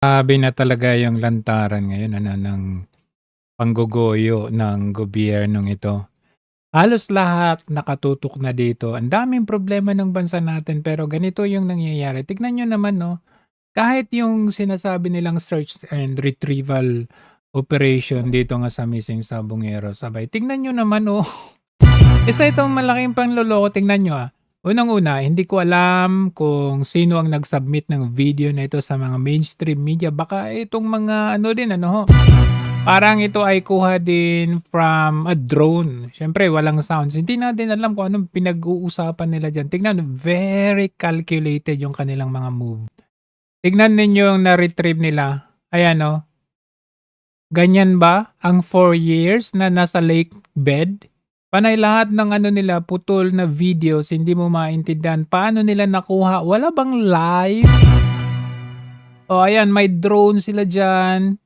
Grabe na talaga yung lantaran ngayon ng panggogoyo ng gobyernong ito. Halos lahat nakatutok na dito. Ang daming problema ng bansa natin pero ganito yung nangyayari. Tignan niyo naman 'no, kahit yung sinasabi nilang search and retrieval operation dito nga sa missing Sabongero, sabay tignan niyo naman oh, isa itong malaking panloloko. Tingnan niyo, unang-una hindi ko alam kung sino ang nag-submit ng video na ito sa mga mainstream media. Baka itong mga ano din ano ho, parang ito ay kuha din from a drone. Siyempre walang sounds. Hindi natin alam kung anong pinag-uusapan nila diyan. Tingnan, very calculated yung kanilang mga move. Tignan ninyo yung na-retrieve nila. Ayan oh. Ganyan ba ang 4 years na nasa lake bed? Panay lahat ng ano nila, putol na videos, hindi mo maintindihan. Paano nila nakuha? Wala bang live? O ayan, may drone sila dyan.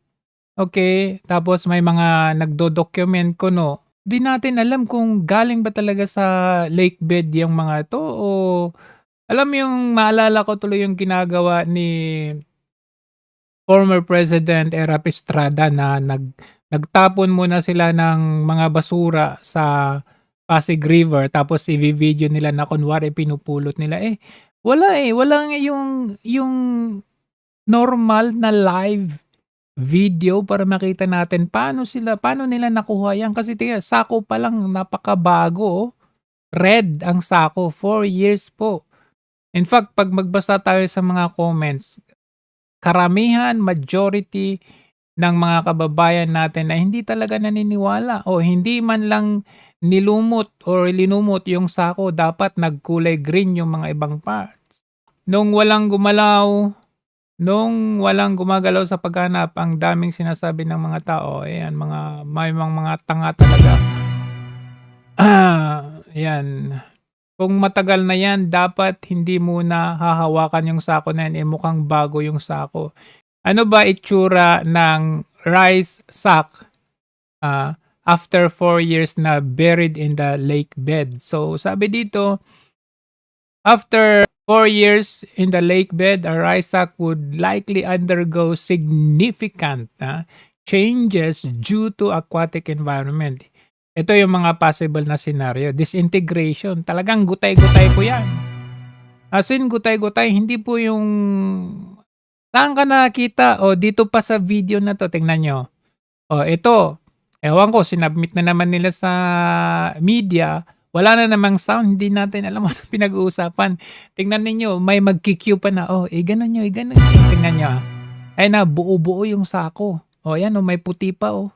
Okay, tapos may mga nagdo-document ko 'no. 'Di natin alam kung galing ba talaga sa lake bed yung mga 'to o alam mo yung maalala ko tuloy yung ginagawa ni former President Erap Estrada na nagtapon muna sila ng mga basura sa Pasig River tapos ivi-video nila na kunwari pinupulot nila, eh, wala, eh, walang yung normal na live video para makita natin paano nila nakuha yan kasi sako pa lang napakabago, oh. Red ang sako, 4 years po. In fact, 'pag magbasa tayo sa mga comments, karamihan, majority ng mga kababayan natin ay hindi talaga naniniwala o hindi man lang nilumot or linumot yung sako, dapat nagkulay green yung mga ibang parts. Nung walang gumagalaw sa paghanap, ang daming sinasabi ng mga tao, ayan, may mga tanga talaga. Ayan. Kung matagal na yan, dapat hindi muna hahawakan yung sako na yan, eh mukhang bago yung sako. Ano ba itsura ng rice sack after 4 years na buried in the lake bed? So sabi dito, after 4 years in the lake bed, a rice sack would likely undergo significant changes due to aquatic environment. Ito yung mga possible na scenario. Disintegration. Talagang gutay-gutay po yan. As in, gutay-gutay. Hindi po yung... Saan ka nakakita? O, dito pa sa video na to. Tingnan nyo. O, ito. Ewan ko, sinubmit na naman nila sa media. Wala na namang sound. Hindi natin alam ano pinag-uusapan. Tingnan ninyo, may mag-Q pa na. Oh, ganun nyo, ganun nyo. Tingnan nyo. Ay na, buo-buo yung sako. O, yan o, may puti pa o.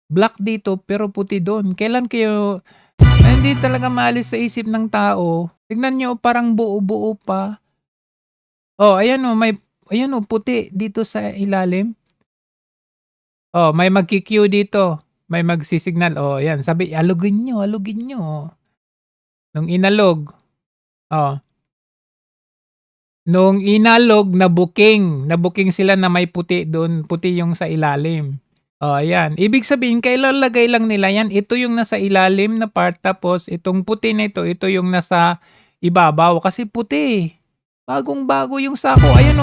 Black dito pero puti doon. Kailan kayo hindi talaga maalis sa isip ng tao? Tingnan nyo, parang buo-buo pa. Oh, ayan o, puti dito sa ilalim. Oh, may magki-Q dito. May magsisignal. Oh, ayan. Sabi, alugin nyo. Nung inalog. Oh. Nung inalog, nabuking sila na may puti doon. Puti yung sa ilalim. Oh, ayan. Ibig sabihin, kailalagay lang nila yan. Ito yung nasa ilalim na part, tapos itong puti na ito yung nasa ibabaw. Kasi puti. Bagong-bago yung sako. Ayan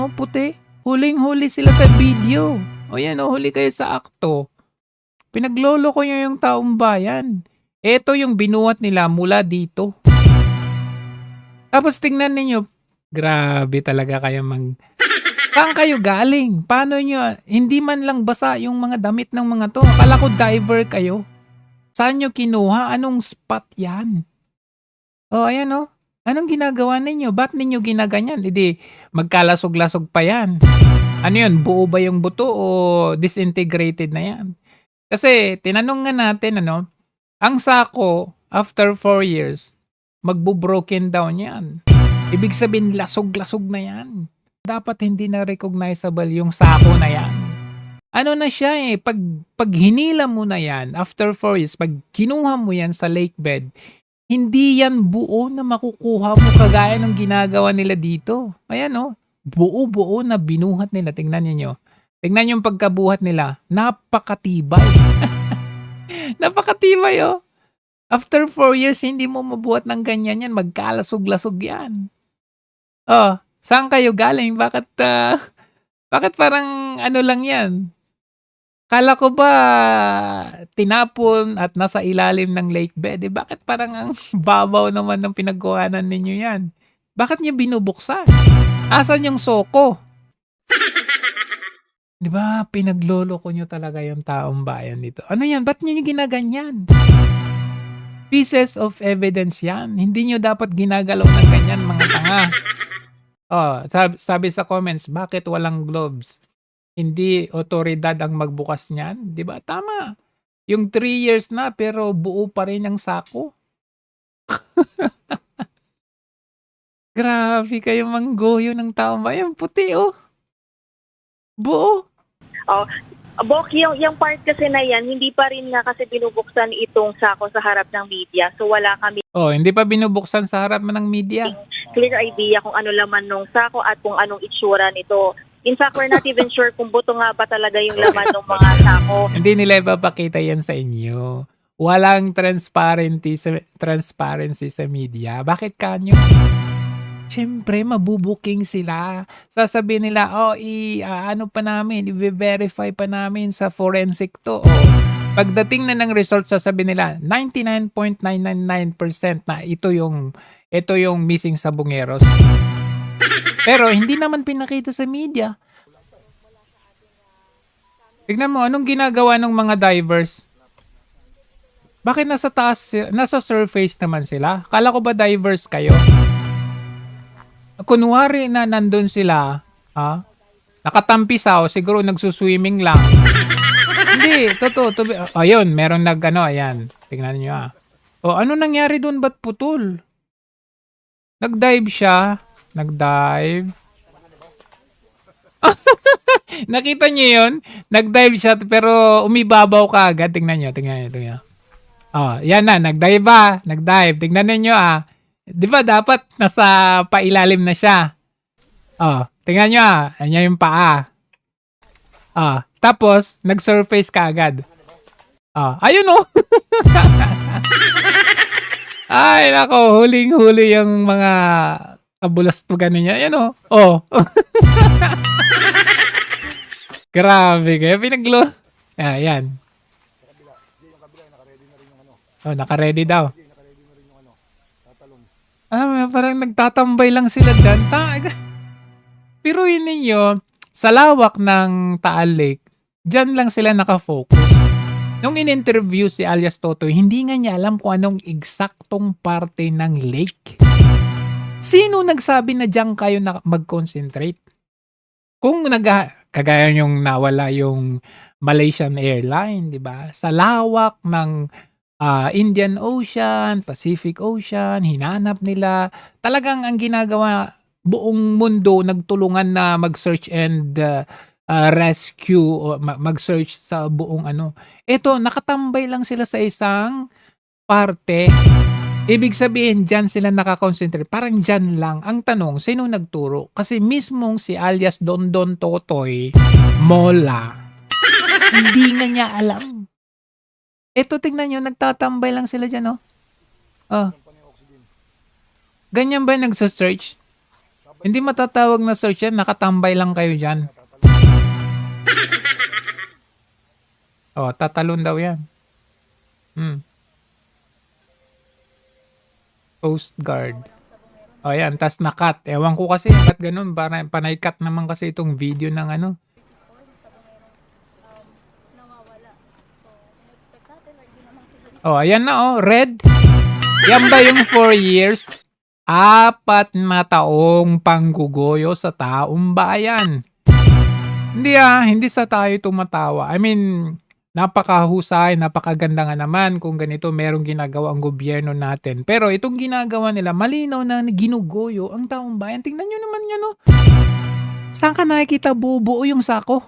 o, puti. Huling-huli sila sa video. O yan o, huli kayo sa akto. Pinagloloko nyo yung taong bayan. Ito yung binuhat nila mula dito. Tapos tingnan ninyo, grabe talaga kayo Saan kayo galing? Paano nyo? Hindi man lang basa yung mga damit ng mga to. Akala ko diver kayo. Saan nyo kinuha? Anong spot yan? Oh, ayan oh. Anong ginagawa ninyo? Ba't ninyo ginaganyan? Hindi, magkalasog-lasog pa yan. Ano yun? Buo ba yung buto o disintegrated na yan? Kasi, tinanong nga natin, ang sako, after 4 years, magbo-broken down yan. Ibig sabihin, lasog-lasog na yan. Dapat hindi na recognizable yung sako na yan. Ano na siya eh, pag hinila mo na yan, after 4 years, pag kinuha mo yan sa lake bed, hindi yan buo na makukuha mo kagaya ng ginagawa nila dito. Ayan oh, buo-buo na binuhat nila. Tingnan niyo. Tingnan yung pagkabuhat nila. Napakatibay. Napakatibay oh. After 4 years, hindi mo mabuhat ng ganyan yan. Magkalasog-lasog yan. Oh, saan kayo galing? Bakit Bakit parang ano lang yan? Kala ko ba tinapon at nasa ilalim ng lake bed? Eh, bakit parang ang babaw naman ng pinagkuhanan ninyo yan? Bakit niyo binubuksan? Asan yung soko? Di ba, pinagloloko nyo talaga yung taong bayan dito. Ano yan? Ba't nyo ginaganyan? Pieces of evidence yan. Hindi nyo dapat ginagalaw ng ganyan, mga tanga. Oh, sabi sa comments, bakit walang gloves? Hindi otoridad ang magbukas niyan, 'di ba? Tama. Yung 3 years na pero buo pa rin ang sako. Grabe kayo manggoyo ng tao ba? Yung puti oh. Buo. Oh, Bok, yung part kasi na yan, hindi pa rin nga kasi binubuksan itong sako sa harap ng media. So wala kami Oh, hindi pa binubuksan sa harap ng media. clear idea kung ano laman ng sako at kung anong itsura nito. In fact, we're not even sure kung buto nga ba talaga yung laman ng mga sako. Hindi nila ipapakita yan sa inyo. Walang transparency sa media. Bakit kanyo? Siyempre, mabubuking sila. Sasabihin nila, ano pa namin, i-verify pa namin sa forensic to. Pagdating na ng result, sasabihin nila, 99.999% na ito yung missing sa Bungeros. Pero hindi naman pinakita sa media. Tignan mo, anong ginagawa ng mga divers? Bakit nasa taas, nasa surface naman sila? Kala ko ba divers kayo? Kunwari na nandun sila, nakatampisaw, siguro nagsuswimming lang. Hindi, totoo. Ayun, meron ayan. Tingnan nyo ano nangyari doon? Ba't putol? Nag-dive siya. Nag-dive. Nakita nyo yun? Nag-dive siya pero umibabaw ka agad. Tingnan nyo. Yan na, nag-dive ba? Nag-dive. Tingnan nyo Di ba dapat nasa pailalim na siya? Tingnan nyo Ayan yung paa. Tapos, nag-surface ka agad. Ayun Ay, nako, huling-huli yung mga kabulastugan niya. Ayan Grabe kayo. Ayan. Naka-ready daw. Parang nagtatambay lang sila dyan. Pero yun ninyo, sa lawak ng Taal Lake, dyan lang sila nakafocus. Nung in-interview si alias Totoy, hindi nga niya alam kung anong eksaktong parte ng lake. Sino nagsabi na dyan kayo na mag-concentrate? Kung kagaya yung nawala yung Malaysian Airline, di ba? Sa lawak ng Indian Ocean, Pacific Ocean, hinanap nila. Talagang ang ginagawa, buong mundo nagtulungan na mag-search and rescue o mag-search sa buong Ito, nakatambay lang sila sa isang parte. Ibig sabihin, dyan sila nakakonsentrate. Parang dyan lang. Ang tanong, sino nagturo? Kasi mismong si alias Don Totoy Mola, hindi nga niya alam. Ito, tignan nyo, nagtatambay lang sila dyan, Ganyan ba yung nagsa-search? Hindi matatawag na search yan, nakatambay lang kayo dyan. Tatalon daw yan. Coast Guard. Yan, tas nakat. Ewan ko kasi, ba't ganun? Panay-cut naman kasi itong video ng ayan na red. Yan ba yung 4 years? 4 na taong panggugoyo sa taong bayan. Hindi sa tayo tumatawa. I mean, napakahusay, napakaganda nga naman kung ganito merong ginagawa ang gobyerno natin. Pero itong ginagawa nila, malinaw na ginugoyo ang taong bayan. Tingnan nyo naman yan, Saan ka nakikita bubuo yung sako?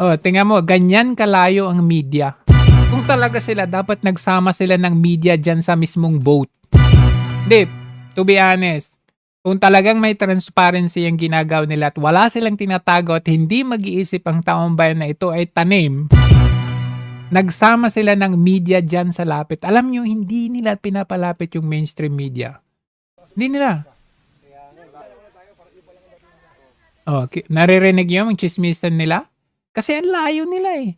Tingnan mo, ganyan kalayo ang media. Kung talaga sila, dapat nagsama sila ng media dyan sa mismong boat. Hindi, to be honest, kung talagang may transparency ang ginagawa nila at wala silang tinatago at hindi mag-iisip ang taong bayan na ito ay tanim, nagsama sila ng media dyan sa lapit. Alam nyo, hindi nila pinapalapit yung mainstream media. Hindi nila. Oh, naririnig yung chismisan nila? Kasi ang layo nila eh.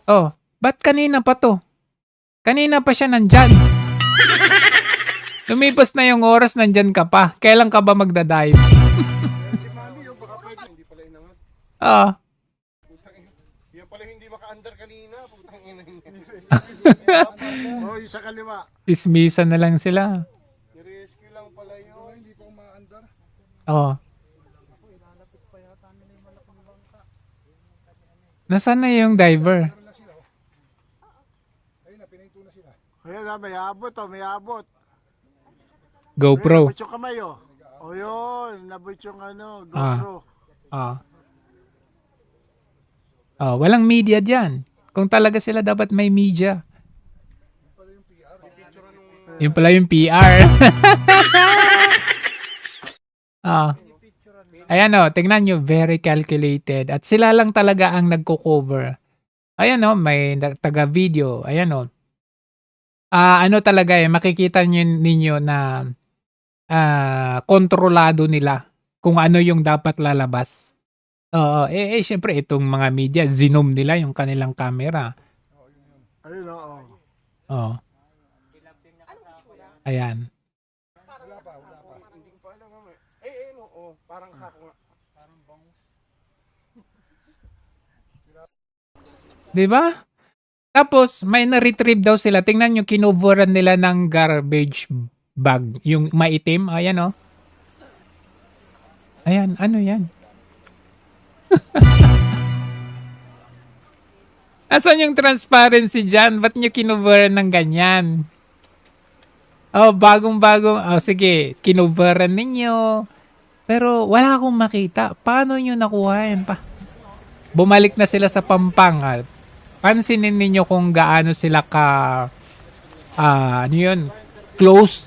Oh, ba't kanina pa to? Kanina pa siya nandyan. Lumipas na yung oras, nandyan ka pa. Kailan ka ba magdadive? Si Mami, yung baka pwede, hindi pala inangat. Ah, Putang ina. Yan pala hindi maka-under kanina. Putang ina. Oh, yung sa kaliwa. chismisan na lang sila. I-rescue lang pala yun. Hindi pa uma-under. Oh. Nasaan na yung diver? Ayun na, pinahinto na sila. Ayun na, may abot oh, may abot. GoPro. Nabot yung kamay oh. O yun, nabot yung ano, GoPro. Ah. Oh, walang media diyan. Kung talaga sila dapat may media. Yung pala yung PR. Ah. Ayan o, tingnan nyo, very calculated. At sila lang talaga ang nagko-cover. Ayan o, may taga-video. Ayan o. Ano talaga makikita ninyo na kontrolado nila kung ano yung dapat lalabas. Oo, syempre itong mga media, zinom nila yung kanilang camera. Ayun oo. Oo. Ayan. Wala pa. Hindi ko pa alam nga. Oo, parang sako nga. Parang bangus. Diba? Tapos, may na-retrieve daw sila. Tingnan nyo, kinuburan nila ng garbage bag. Yung maitim. Ayan o. Ayan, ano yan? Asan yung transparency dyan? Ba't nyo kinuburan ng ganyan? Oh, bagong-bagong. Oh, sige, kinuburan ninyo. Pero wala akong makita. Paano nyo nakuha yan pa? Bumalik na sila sa Pampanga. Pansinin ninyo kung gaano sila ano yun, close.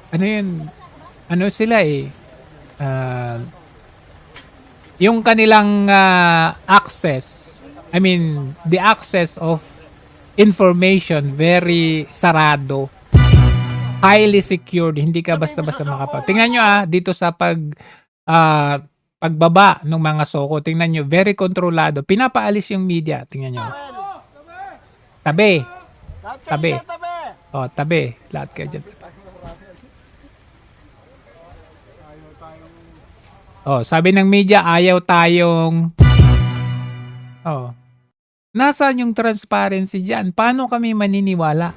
Ano yun, ano sila yung kanilang access, I mean, the access of information, very sarado. Highly secured, hindi ka basta-basta makapag. Tingnan nyo dito sa pagbaba ng mga soko, tingnan nyo, very kontrolado. Pinapaalis yung media, tingnan nyo. Tabi. Tabi. Oh, tabi. Lahat kayo dyan. Oh, sabi ng media, ayaw tayong... Oh. Nasaan yung transparency dyan? Paano kami maniniwala?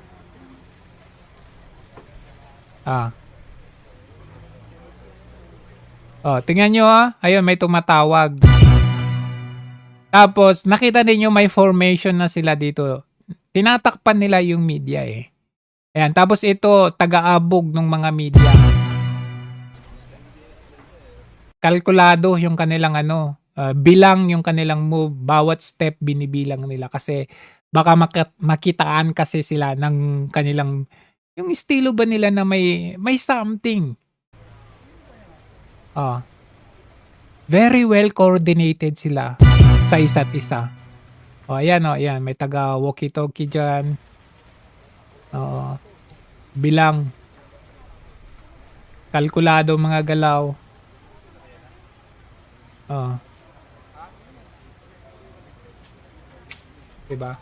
Oh, tingnan nyo ayun, may tumatawag. Tapos, nakita ninyo may formation na sila dito. Tinatakpan nila yung media Ayan, tapos ito, taga-abog ng mga media. Kalkulado yung kanilang bilang yung kanilang move. Bawat step binibilang nila kasi baka makitaan kasi sila ng kanilang, yung estilo ba nila na may something. Very well coordinated sila sa isa't isa. Ayan ayan, may taga walkie-talkie dyan. Bilang. Kalkulado mga galaw. Diba?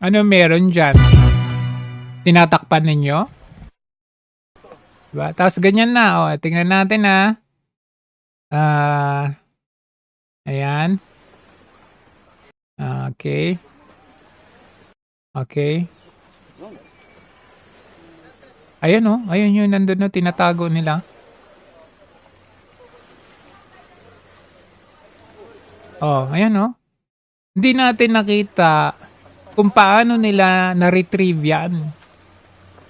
Ano meron dyan? Tinatakpan ninyo? Diba? Tapos ganyan na. Tingnan natin ayan. Okay. Okay. Ayan ayun yung nandun tinatago nila. Ayan Hindi natin nakita kung paano nila na-retrieve yan.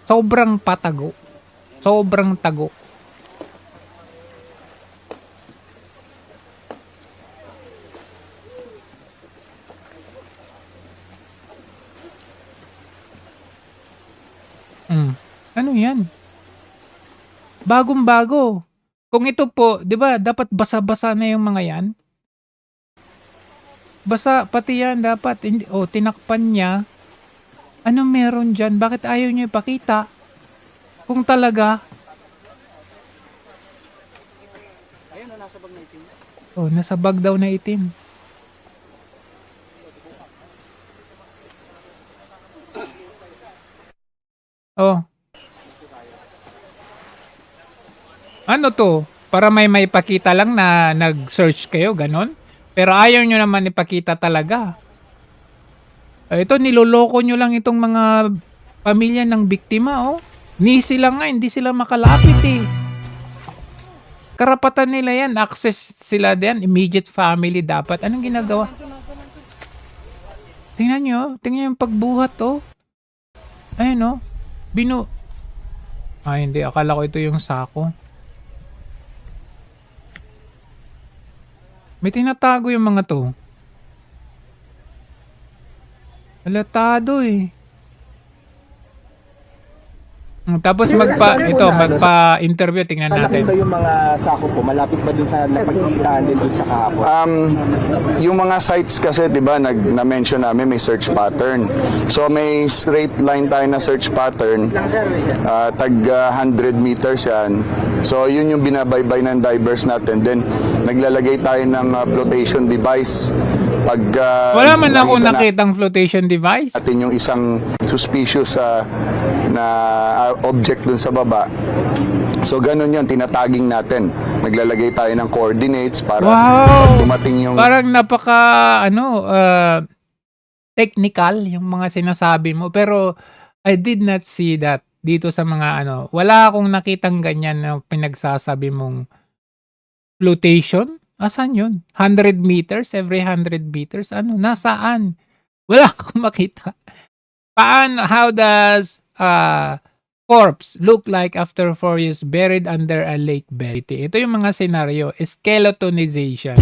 Sobrang patago. Sobrang tago. Ano yan? Bagong-bago. Kung ito po, di ba, dapat basa-basa na yung mga yan? Basa pati yan dapat. Hindi, oh, tinakpan niya. Ano meron dyan? Bakit ayaw niya ipakita? Kung talaga. Ayun na, nasa bag na itim. Oh, nasa bag daw na itim. Oh. Ano to? Para may pakita lang na nag-search kayo, ganon? Pero ayaw nyo naman ipakita talaga. Ito, niloloko nyo lang itong mga pamilya ng biktima, oh. Ni sila nga, hindi sila makalapit eh. Karapatan nila yan, access sila din, immediate family dapat. Anong ginagawa? Tingnan nyo yung pagbuhat, oh. Ayun, oh. Hindi, akala ko ito yung sako. May tinatago yung mga to. Halatado eh. Tapos magpa-interview, tingnan natin. Malaki ba yung mga sako po? Malapit ba dun sa napagkikitaan din dun sa kahapon? Yung mga sites kasi, di ba, na-mention namin may search pattern. So may straight line tayo na search pattern, tag 100 meters yan. So yun yung binabaybay ng divers natin. Then naglalagay tayo ng flotation device. Wala man ako nakitang flotation device. Natin yung isang suspicious na object dun sa baba. So ganun yun, tinataging natin. Naglalagay tayo ng coordinates para dumating yung... Parang napaka, technical yung mga sinasabi mo. Pero I did not see that dito sa mga Wala akong nakitang ganyan na pinagsasabi mong flotation. Asan yun? 100 meters? Every 100 meters? Nasaan? Wala akong makita. How does corpse look like after 4 years buried under a lake bed? Ito yung mga senaryo. Skeletonization.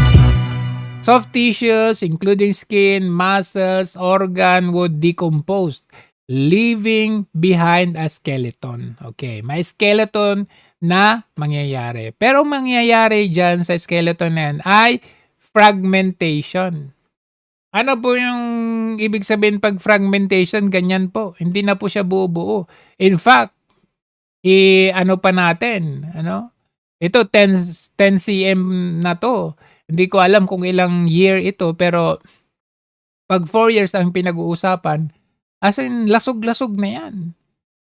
Soft tissues, including skin, muscles, organ would decompose, leaving behind a skeleton. Okay, may skeleton na mangyayari. Pero ang mangyayari dyan sa skeleton na yan ay fragmentation. Ano po yung ibig sabihin pag fragmentation? Ganyan po. Hindi na po siya buo-buo. In fact, pa natin, ito 10 cm na to. Hindi ko alam kung ilang year ito, pero pag 4 years ang pinag-uusapan, as in lasog-lasog na yan.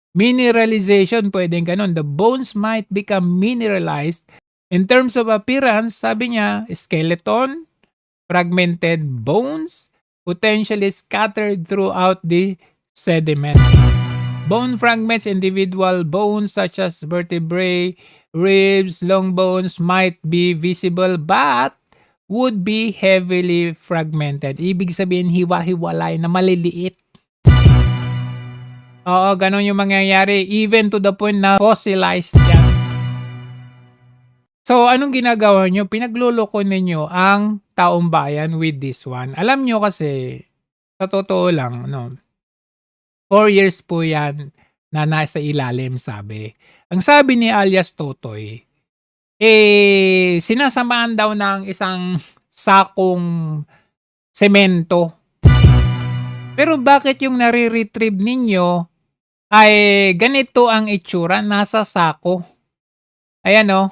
Mineralization, pwedeng ganun. The bones might become mineralized. In terms of appearance, sabi niya, skeleton, fragmented bones, potentially scattered throughout the sediment. Bone fragments, individual bones such as vertebrae, ribs, long bones might be visible but would be heavily fragmented. Ibig sabihin, hiwa-hiwalay na maliliit. Oo, ganun yung mangyayari. Even to the point na fossilized yan. So, anong ginagawa nyo? Pinagluloko ninyo ang taong bayan with this one. Alam nyo kasi, sa totoo lang, 4 years po yan na nasa ilalim, sabi. Ang sabi ni alias Totoy, sinasamaan daw ng isang sakong semento. Pero bakit yung nare-retrieve ninyo ay ganito ang itsura, nasa sako? Ayan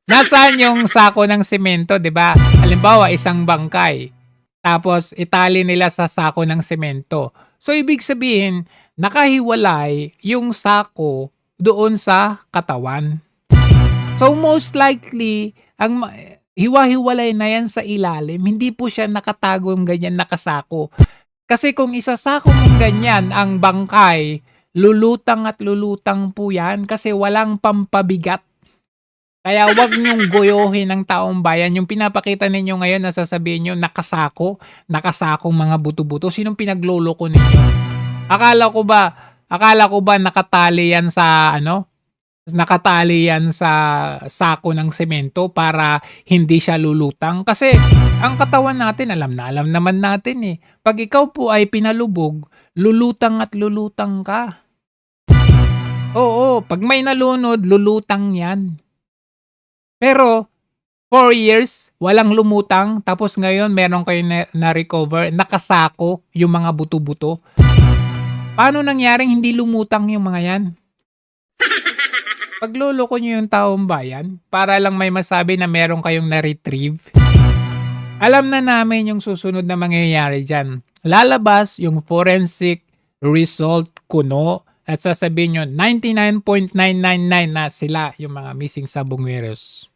Nasaan yung sako ng semento, 'di ba? Halimbawa, isang bangkay. Tapos itali nila sa sako ng semento. So ibig sabihin, nakahiwalay yung sako doon sa katawan. So most likely, ang hiwa-hiwalay na yan sa ilalim, hindi po siya nakatago ng ganyan nakasako. Kasi kung isasako mong ganyan ang bangkay, lulutang at lulutang po yan kasi walang pampabigat. Kaya wag niyong goyohin ng taong bayan. Yung pinapakita ninyo ngayon, nasasabihin nyo, nakasakong mga buto-buto. Sinong pinagloloko ninyo? Akala ko ba nakatali yan sa nakatali yan sa sako ng semento para hindi siya lulutang? Kasi ang katawan natin, alam naman natin eh. Pag ikaw po ay pinalubog, lulutang at lulutang ka. Oo, pag may nalunod, lulutang yan. Pero, 4 years, walang lumutang, tapos ngayon meron kayo na-recover, nakasako yung mga buto-buto. Paano nangyaring hindi lumutang yung mga yan? Pagloloko nyo yung taong bayan para lang may masabi na meron kayong na-retrieve. Alam na namin yung susunod na mangyayari dyan. Lalabas yung forensic result kuno at sasabihin nyo 99.999 na sila yung mga missing sabongeros.